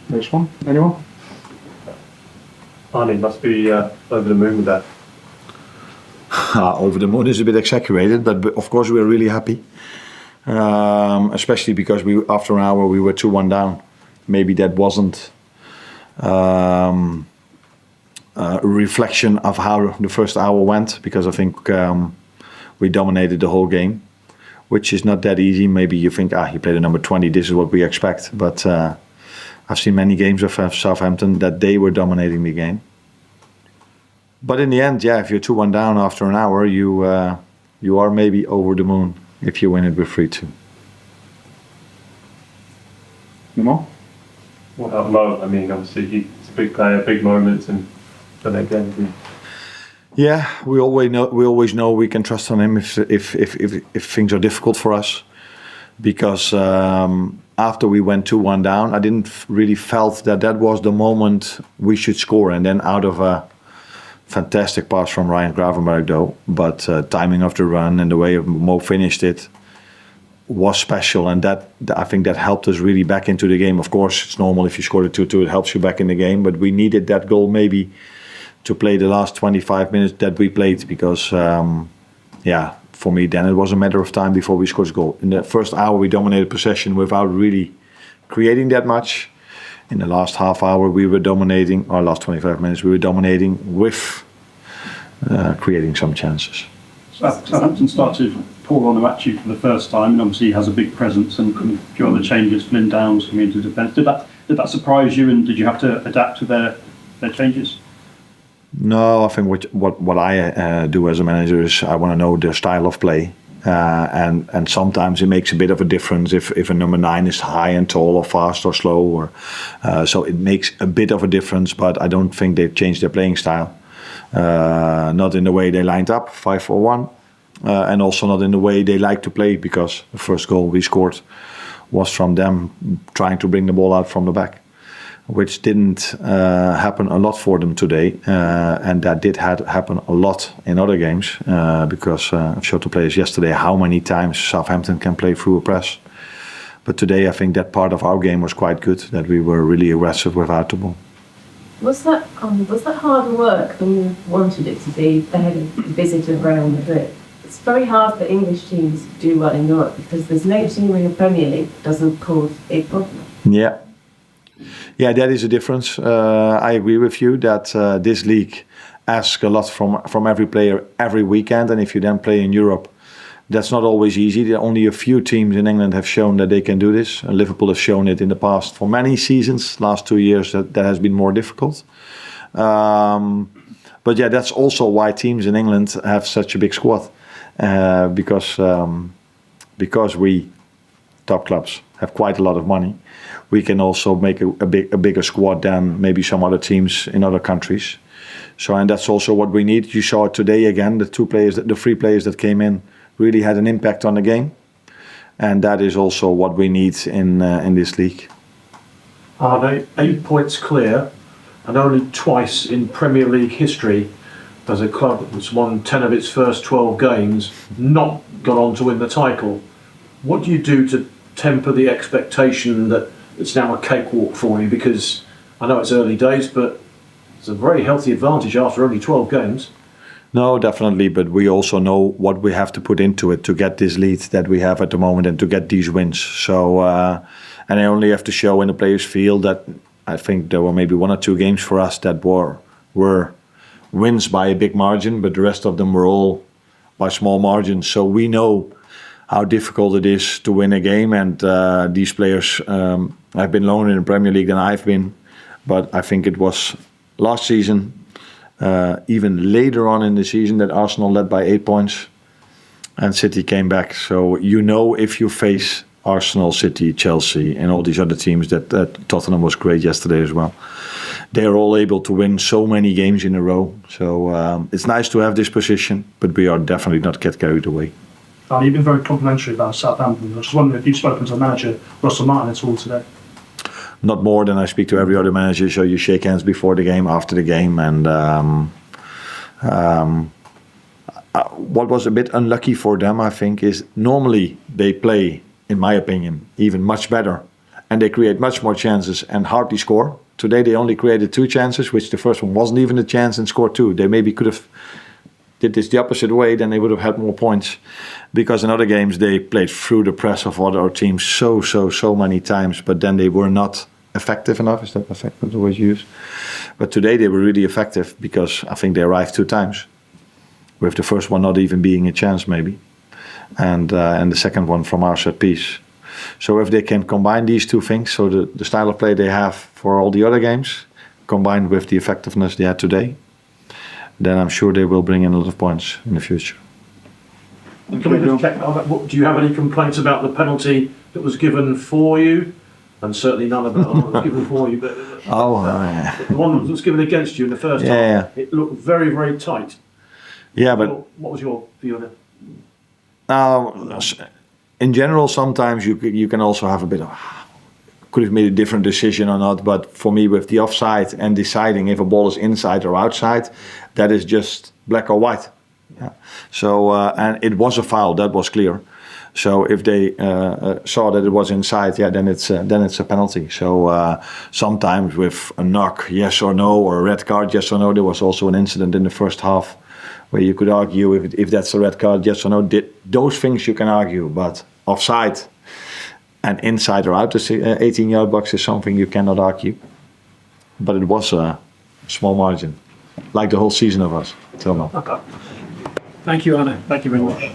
Next one. Anyone? Arne must be over the moon with that. Over the moon is a bit exaggerated, but of course we are really happy. Especially because after an hour we were 2-1 down. Maybe that wasn't a reflection of how the first hour went, because I think we dominated the whole game, which is not that easy. Maybe you think, he played a number 20, this is what we expect. But I've seen many games of Southampton that they were dominating the game. But in the end, if you're 2-1 down after an hour, you are maybe over the moon if you win it with 3-2. No more? What about Mo? I mean, obviously he's a big player, big moments, and for that game. Yeah, we always know we can trust on him if things are difficult for us, because after we went 2-1 down, I didn't really felt that was the moment we should score, and then out of a fantastic pass from Ryan Gravenberg though, but timing of the run and the way Mo finished it was special, and that I think that helped us really back into the game. Of course, it's normal if you score a 2-2, it helps you back in the game, but we needed that goal maybe to play the last 25 minutes that we played, because for me then it was a matter of time before we scored a goal. In the first hour we dominated possession without really creating that much. In the last half hour we were dominating, or last 25 minutes we were dominating with creating some chances. Southampton started Paul on at you for the first time, and obviously he has a big presence, and a few other changes, Flynn Downs coming into defence. Did that surprise you, and did you have to adapt to their changes? No, I think what I do as a manager is I want to know their style of play, and sometimes it makes a bit of a difference if a number 9 is high and tall or fast or slow, or so it makes a bit of a difference. But I don't think they've changed their playing style, not in the way they lined up 5-4-1, and also not in the way they like to play, because the first goal we scored was from them trying to bring the ball out from the back, which didn't happen a lot for them today, and that did happen a lot in other games, because I've showed the players yesterday how many times Southampton can play through a press. But today I think that part of our game was quite good, that we were really aggressive without the ball. Was that harder work than you wanted it to be? They had a visit of Real Madrid. It's very hard for English teams to do well in Europe, because there's no team in the Premier League that doesn't cause a problem. Yeah, that is a difference. I agree with you that this league asks a lot from every player every weekend, and if you then play in Europe, that's not always easy. Only a few teams in England have shown that they can do this. Liverpool has shown it in the past for many seasons. Last 2 years that has been more difficult. But that's also why teams in England have such a big squad, because we top clubs have quite a lot of money. We can also make a bigger squad than maybe some other teams in other countries. So, and that's also what we need. You saw it today again. The 3 players that came in really had an impact on the game, and that is also what we need in this league. Are they 8 points clear, and only twice in Premier League history has a club that's won 10 of its first 12 games not gone on to win the title? What do you do to temper the expectation that it's now a cakewalk for you? Because I know it's early days, but it's a very healthy advantage after only 12 games. No, definitely, but we also know what we have to put into it to get this lead that we have at the moment and to get these wins. So, and I only have to show in the players' field that I think there were maybe 1 or 2 games for us that were wins by a big margin, but the rest of them were all by small margins. So we know how difficult it is to win a game, and these players have been longer in the Premier League than I've been, but I think it was last season, even later on in the season, that Arsenal led by 8 points and City came back. So you know, if you face Arsenal, City, Chelsea and all these other teams, that Tottenham was great yesterday as well, they are all able to win so many games in a row. So it's nice to have this position, but we are definitely not get carried away. You've been very complimentary about Southampton. I was just wondering if you've spoken to manager Russell Martin at all today. Not more than I speak to every other manager. So you shake hands before the game, after the game, and what was a bit unlucky for them, I think, is normally they play, in my opinion, even much better, and they create much more chances and hardly score. Today they only created 2 chances, which the first one wasn't even a chance, and scored 2. They maybe could have did this the opposite way, then they would have had more points. Because in other games they played through the press of other teams so many times, but then they were not effective enough. Is that effective the word used? But today they were really effective because I think they arrived 2 times, with the first one not even being a chance maybe, and the second one from our set piece. So if they can combine these 2 things, so the style of play they have for all the other games, combined with the effectiveness they had today, then I'm sure they will bring in a lot of points in the future. Can we just check, do you have any complaints about the penalty that was given for you? And certainly none about the one that was given for you, but the one that was given against you in the first half, it looked very, very tight. Yeah, but what was your view on it? In general, sometimes you can also have a bit of could have made a different decision or not. But for me, with the offside and deciding if a ball is inside or outside, that is just black or white. Yeah. So and it was a foul, that was clear. So if they saw that it was inside, then it's a penalty. So sometimes with a knock, yes or no, or a red card, yes or no. There was also an incident in the first half where you could argue if that's a red card, yes or no. Those things you can argue, but offside and inside or out the 18-yard box is something you cannot argue. But it was a small margin, like the whole season of us. Till now. Thank you, Arne. Thank you very much.